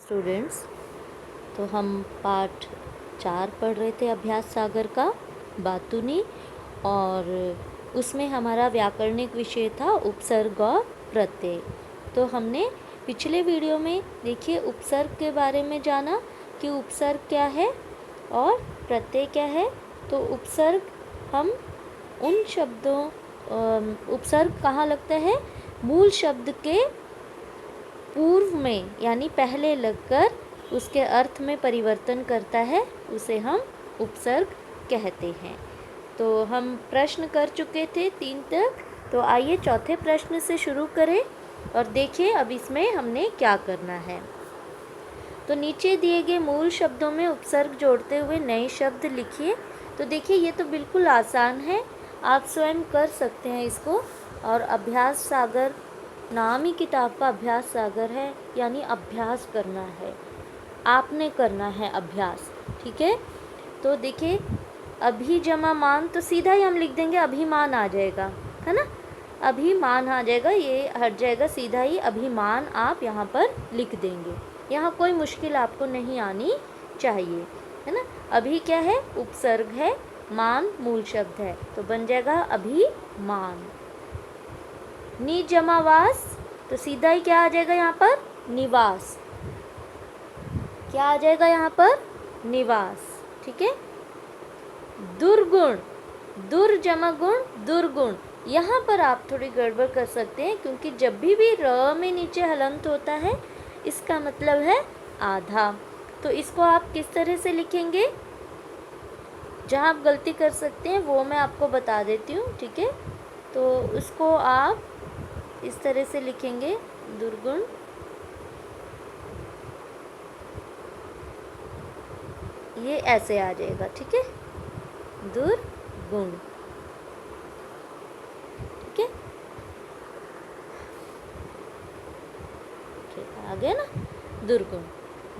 Students, तो हम पाठ 4 पढ़ रहे थे अभ्यास सागर का बातुनी, और उसमें हमारा व्याकरणिक विषय था उपसर्ग और प्रत्यय। तो हमने पिछले वीडियो में देखिए उपसर्ग के बारे में जाना कि उपसर्ग क्या है और प्रत्यय क्या है। तो उपसर्ग हम उन शब्दों उपसर्ग कहाँ लगता है? मूल शब्द के पूर्व में, यानी पहले लगकर उसके अर्थ में परिवर्तन करता है, उसे हम उपसर्ग कहते हैं। तो हम प्रश्न कर चुके थे 3 तक। तो आइए चौथे प्रश्न से शुरू करें और देखिए अब इसमें हमने क्या करना है। तो नीचे दिए गए मूल शब्दों में उपसर्ग जोड़ते हुए नए शब्द लिखिए। तो देखिए ये तो बिल्कुल आसान है, आप स्वयं कर सकते हैं इसको। और अभ्यास सागर नाम ही किताब का अभ्यास सागर है, यानी अभ्यास करना है, आपने करना है अभ्यास, ठीक है। तो देखिए अभी जमा मान, तो सीधा ही हम लिख देंगे अभिमान आ जाएगा, है ना। अभिमान आ जाएगा, ये हट जाएगा, सीधा ही अभिमान आप यहाँ पर लिख देंगे। यहाँ कोई मुश्किल आपको नहीं आनी चाहिए, है ना। अभी क्या है? उपसर्ग है, मान मूल शब्द है, तो बन जाएगा अभिमान। नि जमा वास, तो सीधा ही क्या आ जाएगा यहाँ पर? निवास। क्या आ जाएगा यहाँ पर? निवास, ठीक है। दुर्गुण, दुर जमा गुण, दुर्गुण। यहाँ पर आप थोड़ी गड़बड़ कर सकते हैं, क्योंकि जब भी र में नीचे हलंत होता है इसका मतलब है आधा। तो इसको आप किस तरह से लिखेंगे? जहाँ आप गलती कर सकते हैं वो मैं आपको बता देती हूँ, ठीक है। तो उसको आप इस तरह से लिखेंगे, दुर्गुण, ये ऐसे आ जाएगा, ठीक है, दुर्गुण, ठीक है। आ गया ना, दुर्गुण।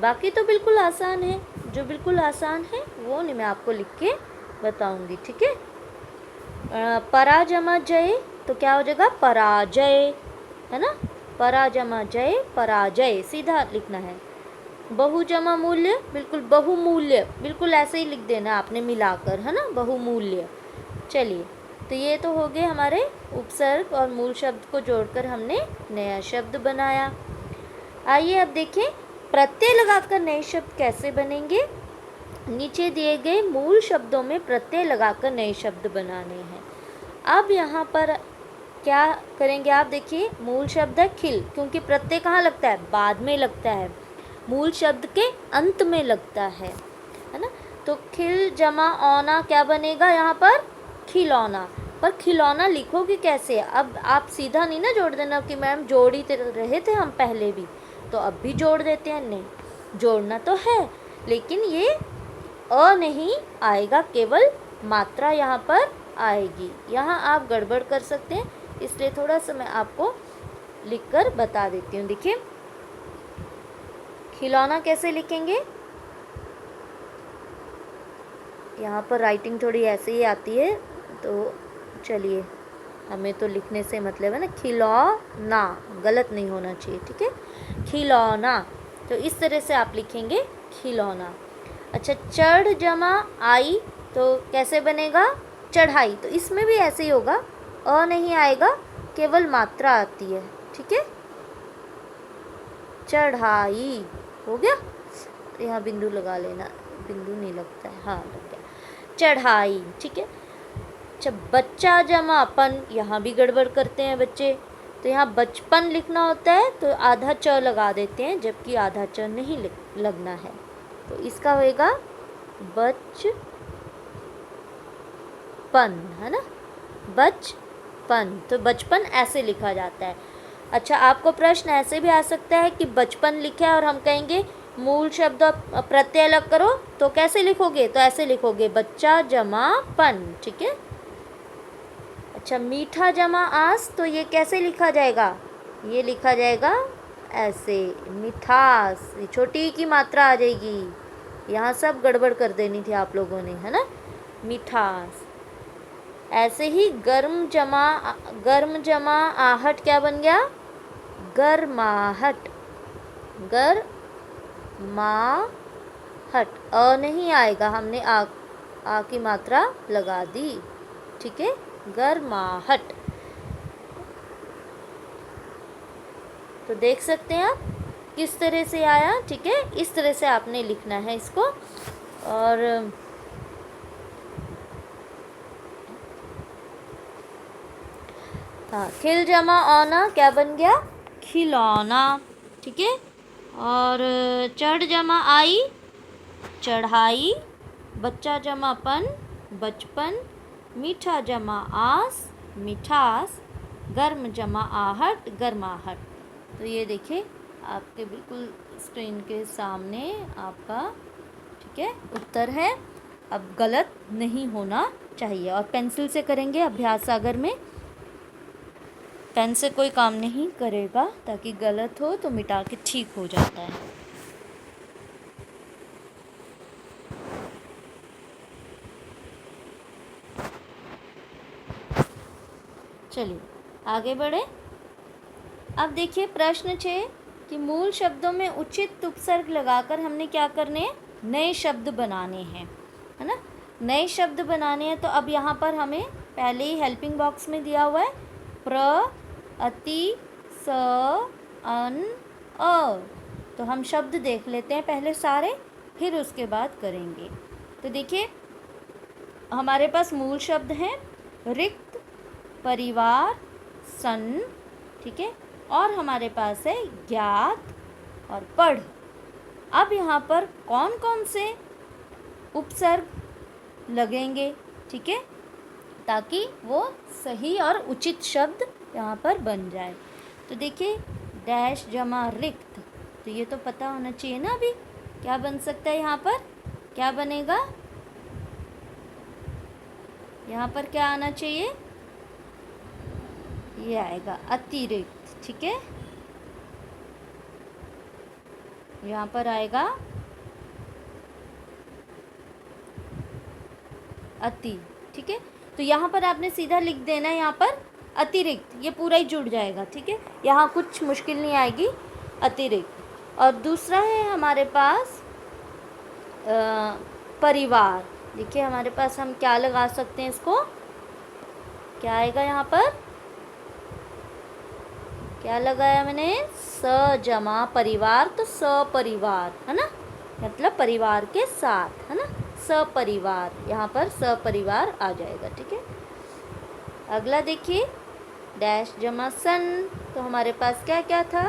बाकी तो बिल्कुल आसान है, जो बिल्कुल आसान है वो नहीं मैं आपको लिख के बताऊंगी, ठीक है। पराजमा जय, तो क्या हो जाएगा? पराजय, है ना। पराजमा जय, पराजय, सीधा लिखना है। बहुजमा मूल्य, बिल्कुल बहुमूल्य, बिल्कुल ऐसे ही लिख देना आपने मिलाकर, है ना, बहुमूल्य। चलिए, तो ये तो हो गए हमारे उपसर्ग और मूल शब्द को जोड़कर हमने नया शब्द बनाया। आइए अब देखें प्रत्यय लगाकर नए शब्द कैसे बनेंगे। नीचे दिए गए मूल शब्दों में प्रत्यय लगाकर नए शब्द बनाने हैं। अब यहाँ पर क्या करेंगे आप देखिए, मूल शब्द है खिल, क्योंकि प्रत्यय कहाँ लगता है? बाद में लगता है, मूल शब्द के अंत में लगता है ना। तो खिल जमा औना क्या बनेगा यहाँ पर? खिलौना। पर खिलौना लिखोगे कैसे? अब आप सीधा नहीं ना जोड़ देना कि मैम जोड़ ही रहे थे हम पहले भी, तो अब भी जोड़ देते हैं। नहीं, जोड़ना तो है, लेकिन ये अ नहीं आएगा, केवल मात्रा यहाँ पर आएगी। यहाँ आप गड़बड़ कर सकते हैं, इसलिए थोड़ा सा मैं आपको लिखकर बता देती हूँ। देखिए खिलौना कैसे लिखेंगे? यहाँ पर राइटिंग थोड़ी ऐसे ही आती है, तो चलिए, हमें तो लिखने से मतलब है ना। खिलौना गलत नहीं होना चाहिए, ठीक है, खिलौना। तो इस तरह से आप लिखेंगे खिलौना। अच्छा, चढ़ जमा आई, तो कैसे बनेगा? चढ़ाई। तो इसमें भी ऐसे ही होगा, अ नहीं आएगा, केवल मात्रा आती है, ठीक है। चढ़ाई हो गया, यहाँ बिंदु लगा लेना, बिंदु नहीं लगता है, हाँ लग गया, चढ़ाई, ठीक है। अच्छा, बच्चा जमा अपन, यहाँ भी गड़बड़ करते हैं बच्चे। तो यहाँ बचपन लिखना होता है तो आधा च लगा देते हैं, जबकि आधा च नहीं लगना है। तो इसका होएगा बचपन, है ना, बचपन। तो बचपन ऐसे लिखा जाता है। अच्छा, आपको प्रश्न ऐसे भी आ सकता है कि बचपन लिखा है और हम कहेंगे मूल शब्द प्रत्यय अलग करो, तो कैसे लिखोगे? तो ऐसे लिखोगे, बच्चा जमा पन, ठीक है। अच्छा, मीठा जमा आस, तो ये कैसे लिखा जाएगा? ये लिखा जाएगा ऐसे, मिठास, छोटी की मात्रा आ जाएगी। यहाँ सब गड़बड़ कर देनी थी आप लोगों ने, है ना, मिठास। ऐसे ही गर्म जमा आहट क्या बन गया? गर्माहट, मा हट, अ नहीं आएगा, हमने आ की मात्रा लगा दी, ठीक है। गर्माहट। तो देख सकते हैं आप किस तरह से आया, ठीक है। इस तरह से आपने लिखना है इसको। और हाँ, खिल जमा आना क्या बन गया, खिलौना, ठीक है। और चढ़ जमा आई, चढ़ाई। बच्चा जमा पन, बचपन। मीठा जमा आस, मिठास। गर्म जमा आहट, गर्माहट। तो ये देखिए आपके बिल्कुल स्क्रीन के सामने आपका, ठीक है, उत्तर है। अब गलत नहीं होना चाहिए। और पेंसिल से करेंगे अभ्यास सागर में, पेन से कोई काम नहीं करेगा, ताकि गलत हो तो मिटा के ठीक हो जाता है। चलिए आगे बढ़े। अब देखिए प्रश्न 6 कि मूल शब्दों में उचित उपसर्ग लगाकर हमने क्या करने हैं, नए शब्द बनाने हैं, है ना। नए शब्द बनाने हैं। तो अब यहाँ पर हमें पहले ही हेल्पिंग बॉक्स में दिया हुआ है प्र, अति, स, अन, अ। तो हम शब्द देख लेते हैं पहले सारे, फिर उसके बाद करेंगे। तो देखिए हमारे पास मूल शब्द हैं रिक्त, परिवार, सन, ठीक है। और हमारे पास है ज्ञात और पढ़। अब यहाँ पर कौन कौन से उपसर्ग लगेंगे, ठीक है, ताकि वो सही और उचित शब्द यहाँ पर बन जाए। तो देखिए डैश जमा रिक्त, तो ये तो पता होना चाहिए ना। अभी क्या बन सकता है, यहाँ पर क्या बनेगा, यहाँ पर क्या आना चाहिए, ये आएगा अतिरिक्त, ठीक है। यहाँ पर आएगा अति, ठीक है। तो यहाँ पर आपने सीधा लिख देना है, यहाँ पर अतिरिक्त, ये पूरा ही जुड़ जाएगा, ठीक है। यहाँ कुछ मुश्किल नहीं आएगी, अतिरिक्त। और दूसरा है हमारे पास परिवार। देखिए हमारे पास हम क्या लगा सकते हैं, इसको क्या आएगा, यहाँ पर क्या लगाया मैंने, स जमा परिवार, तो सपरिवार, है ना, मतलब परिवार के साथ, है ना, सपरिवार। यहाँ पर सपरिवार आ जाएगा, ठीक है। अगला देखिए डैश जमा सन, तो हमारे पास क्या क्या था,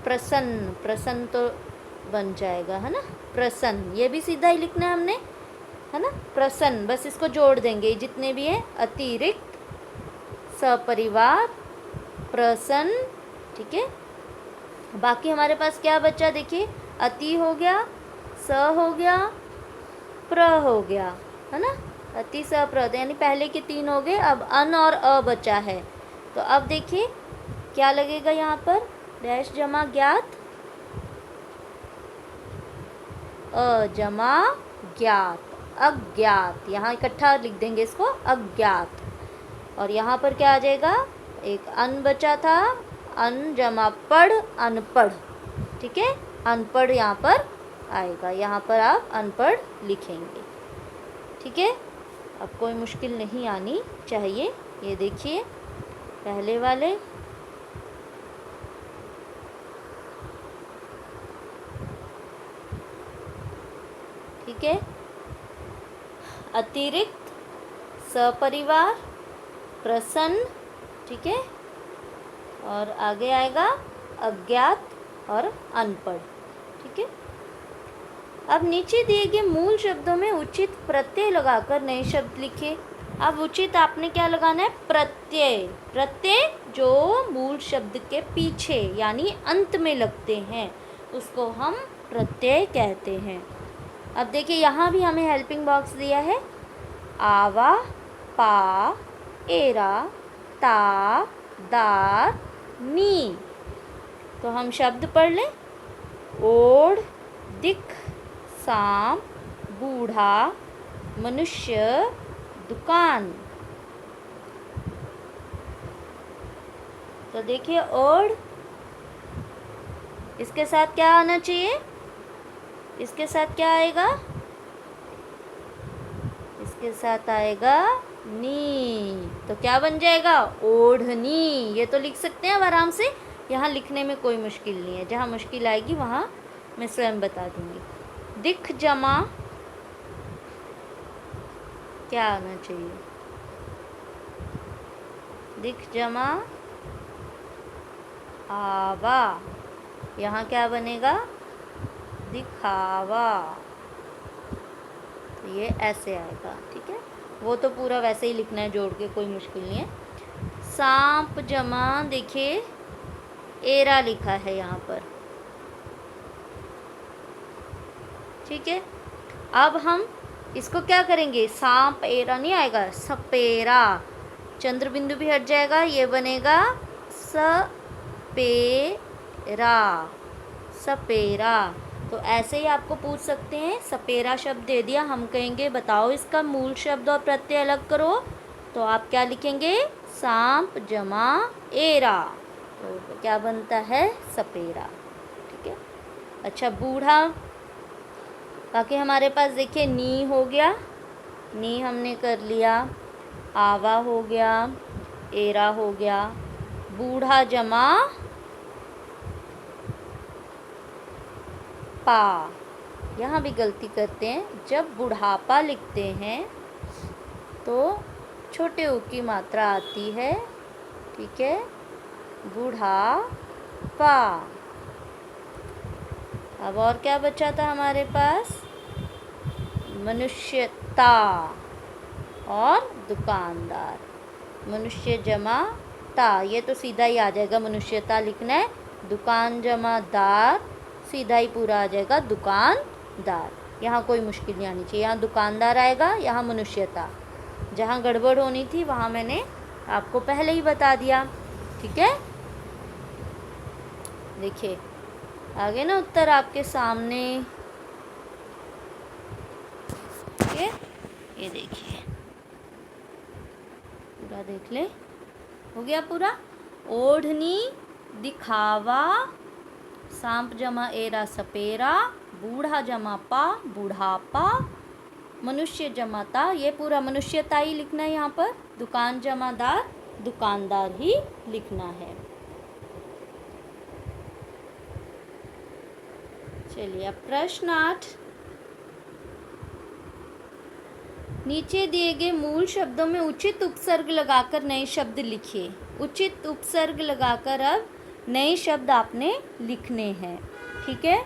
प्रसन्न, प्रसन्न तो बन जाएगा, है ना, प्रसन्न। ये भी सीधा ही लिखना है हमने, है ना, प्रसन्न। बस इसको जोड़ देंगे जितने भी हैं, अतिरिक्त, सपरिवार, प्रसन्न, ठीक है। बाकी हमारे पास क्या बचा, देखिए अति हो गया, स हो गया, प्र हो गया, है ना, अति स प्र, यानी पहले के 3 हो गए। अब अन और अ बचा है। तो अब देखिए क्या लगेगा यहाँ पर, डैश जमा ज्ञात, अ जमा ज्ञात, अज्ञात। यहाँ इकट्ठा लिख देंगे इसको, अज्ञात। और यहाँ पर क्या आ जाएगा, एक अन बचा था, अन जमा पढ़, अनपढ़, ठीक है। अनपढ़ यहाँ पर आएगा, यहाँ पर आप अनपढ़ लिखेंगे, ठीक है। अब कोई मुश्किल नहीं आनी चाहिए। ये देखिए पहले वाले, ठीक है, अतिरिक्त, सपरिवार, प्रसन्न, ठीक है। और आगे आएगा अज्ञात और अनपढ़, ठीक है। अब नीचे दिए गए मूल शब्दों में उचित प्रत्यय लगाकर नए शब्द लिखिए। अब उचित आपने क्या लगाना है, प्रत्यय। प्रत्यय जो मूल शब्द के पीछे यानी अंत में लगते हैं उसको हम प्रत्यय कहते हैं। अब देखिए यहाँ भी हमें हेल्पिंग बॉक्स दिया है, आवा, पा, एरा, ता, दार, नी। तो हम शब्द पढ़ लें, ओढ़, दिख, साम, बूढ़ा, मनुष्य, दुकान। तो देखिए ओढ़, इसके साथ क्या आना चाहिए, इसके साथ क्या आएगा? इसके साथ आएगा नी। तो क्या बन जाएगा? ओढ़नी। ये तो लिख सकते हैं अब आराम से, यहाँ लिखने में कोई मुश्किल नहीं है। जहाँ मुश्किल आएगी वहाँ मैं स्वयं बता दूँगी। दिख जमा क्या आना चाहिए? दिख जमा आवा। यहाँ क्या बनेगा? दिखावा। तो ये ऐसे आएगा, ठीक है। वो तो पूरा वैसे ही लिखना है जोड़ के, कोई मुश्किल नहीं है। सांप जमा, देखिए एरा लिखा है यहाँ पर, ठीक है। अब हम इसको क्या करेंगे? सांप एरा नहीं आएगा, सपेरा। चंद्र बिंदु भी हट जाएगा, ये बनेगा सपेरा। सपेरा। तो ऐसे ही आपको पूछ सकते हैं। सपेरा शब्द दे दिया, हम कहेंगे बताओ इसका मूल शब्द और प्रत्यय अलग करो। तो आप क्या लिखेंगे? सांप जमा एरा। तो क्या बनता है? सपेरा, ठीक है। अच्छा, बूढ़ा। बाकी हमारे पास देखिए नी हो गया, नी हमने कर लिया। आवा हो गया, एरा हो गया। बूढ़ा जमा पा। यहाँ भी गलती करते हैं, जब बुढ़ापा लिखते हैं तो छोटे ऊ की मात्रा आती है, ठीक है। बुढ़ापा। अब और क्या बचा था हमारे पास? मनुष्यता और दुकानदार। मनुष्य जमा ता, ये तो सीधा ही आ जाएगा, मनुष्यता लिखना है। दुकान जमा दार, सीधा ही पूरा आ जाएगा दुकानदार। यहाँ कोई मुश्किल नहीं आनी चाहिए। यहाँ दुकानदार आएगा, यहाँ मनुष्यता। जहाँ गड़बड़ होनी थी वहाँ मैंने आपको पहले ही बता दिया, ठीक है। देखिए आगे ना उत्तर आपके सामने, ठीक है। ये देखिए पूरा देख ले, हो गया पूरा। ओढ़नी, दिखावा, सांप जमा एरा सपेरा, बूढ़ा जमा पा बुढ़ापा, मनुष्य जमाता, ये पूरा मनुष्यता ही लिखना है यहाँ पर। दुकान जमादार, दुकानदार ही लिखना है। चलिए अब प्रश्न 8। नीचे दिए गए मूल शब्दों में उचित उपसर्ग लगाकर नए शब्द लिखिए। उचित उपसर्ग लगाकर अब नए शब्द आपने लिखने हैं, ठीक है।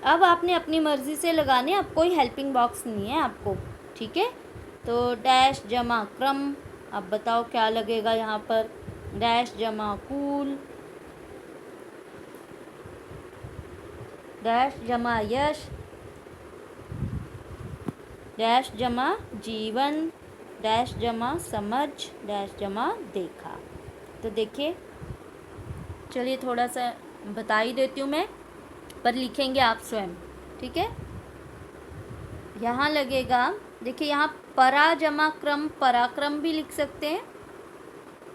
अब आपने अपनी मर्जी से लगाने, अब कोई हेल्पिंग बॉक्स नहीं है आपको, ठीक है। तो डैश जमा क्रम, अब बताओ क्या लगेगा यहाँ पर? डैश जमा कूल, डैश जमा यश, डैश जमा जीवन, डैश जमा समझ, डैश जमा देखा। तो देखिए, चलिए थोड़ा सा बता ही देती हूँ मैं, पर लिखेंगे आप स्वयं, ठीक है। यहाँ लगेगा, देखिए यहाँ परा जमा क्रम, पराक्रम भी लिख सकते हैं,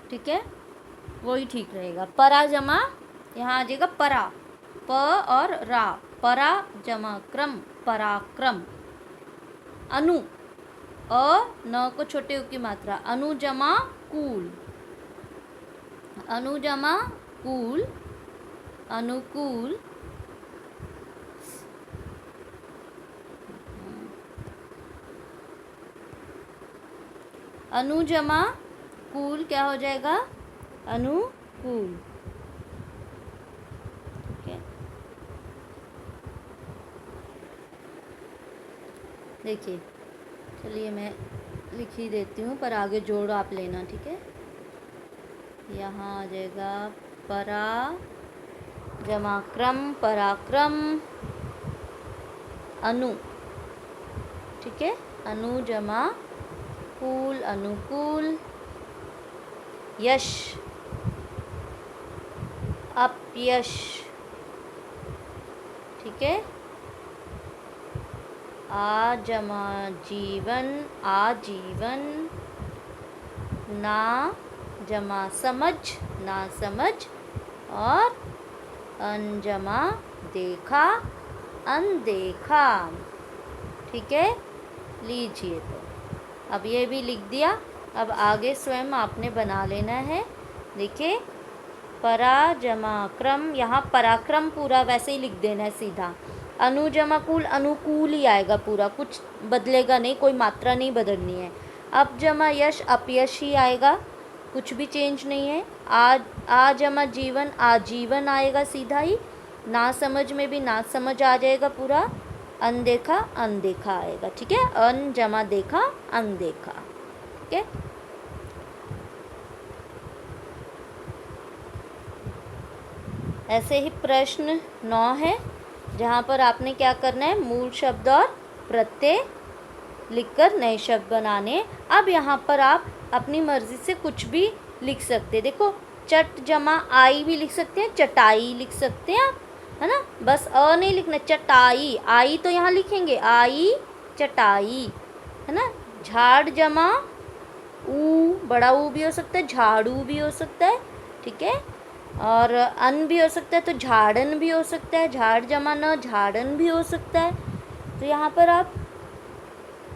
ठीक है, वही ठीक रहेगा। परा जमा, यहाँ आ जाएगा परा, प और रा, परा जमा क्रम, पराक्रम। अनु, अ न को छोटे उ की मात्रा, अनु जमा कूल, अनु जमा कूल, अनुकूल। अनु जमा कूल क्या हो जाएगा? अनुकूल, ठीक है। देखिए, चलिए मैं लिख ही देती हूँ, पर आगे जोड़ आप लेना, ठीक है। यहाँ आ जाएगा परा जमा क्रम, पराक्रम, अनु, ठीक है। अनु जमा कूल, अनुकूल। यश, अपयश, ठीक है। आ जमा जीवन, आजीवन। ना जमा समझ, ना समझ। और अनजमा देखा, अनदेखा। ठीक है, लीजिए। तो अब ये भी लिख दिया। अब आगे स्वयं आपने बना लेना है। देखिए, परा जमा क्रम, यहाँ पराक्रम पूरा वैसे ही लिख देना है सीधा। अनुजमा कूल, अनुकूल ही आएगा पूरा, कुछ बदलेगा नहीं, कोई मात्रा नहीं बदलनी है। अपजमा यश, अपयश ही आएगा, कुछ भी चेंज नहीं है। आ जमा जीवन, आजीवन आएगा सीधा ही। ना समझ में भी ना समझ आ जाएगा पूरा। अनदेखा, अनदेखा आएगा। ठीक है, अन जमा देखा, अनदेखा। ठीक है, ऐसे ही प्रश्न 9 है, जहाँ पर आपने क्या करना है, मूल शब्द और प्रत्यय लिखकर नए शब्द बनाने। अब यहाँ पर आप अपनी मर्जी से कुछ भी लिख सकते हैं। देखो, चट जमा आई भी लिख सकते हैं, चटाई लिख सकते हैं आप, है ना। बस अ नहीं लिखना, चटाई, आई तो यहाँ लिखेंगे, आई चटाई, है ना। झाड़ जमा ऊ, बड़ा ऊ भी हो सकता है, झाड़ू भी हो सकता है। ठीक है, और अन भी हो सकता है, तो झाड़न भी हो सकता है, झाड़ जमा न झाड़न भी हो सकता है। तो यहाँ पर आप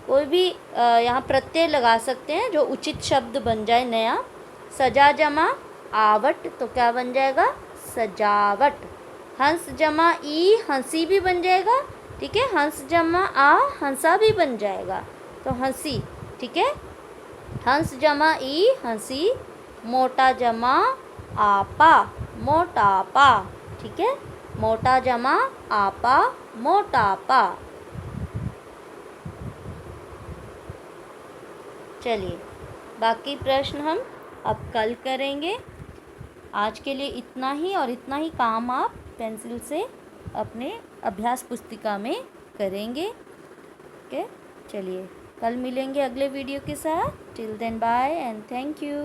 कोई भी यहाँ प्रत्यय लगा सकते हैं जो उचित शब्द बन जाए नया। सजा जमा आवट, तो क्या बन जाएगा, सजावट। हंस जमा ई, हंसी भी बन जाएगा। ठीक है, हंस जमा आ, हंसा भी बन जाएगा, तो हंसी। ठीक है, हंस जमा ई, हंसी। मोटा जमा आपा, मोटापा। ठीक है, मोटा जमा आपा, मोटापा। चलिए, बाकी प्रश्न हम अब कल करेंगे। आज के लिए इतना ही, और इतना ही काम आप पेंसिल से अपने अभ्यास पुस्तिका में करेंगे। ओके, चलिए कल मिलेंगे अगले वीडियो के साथ। Till then bye and thank you.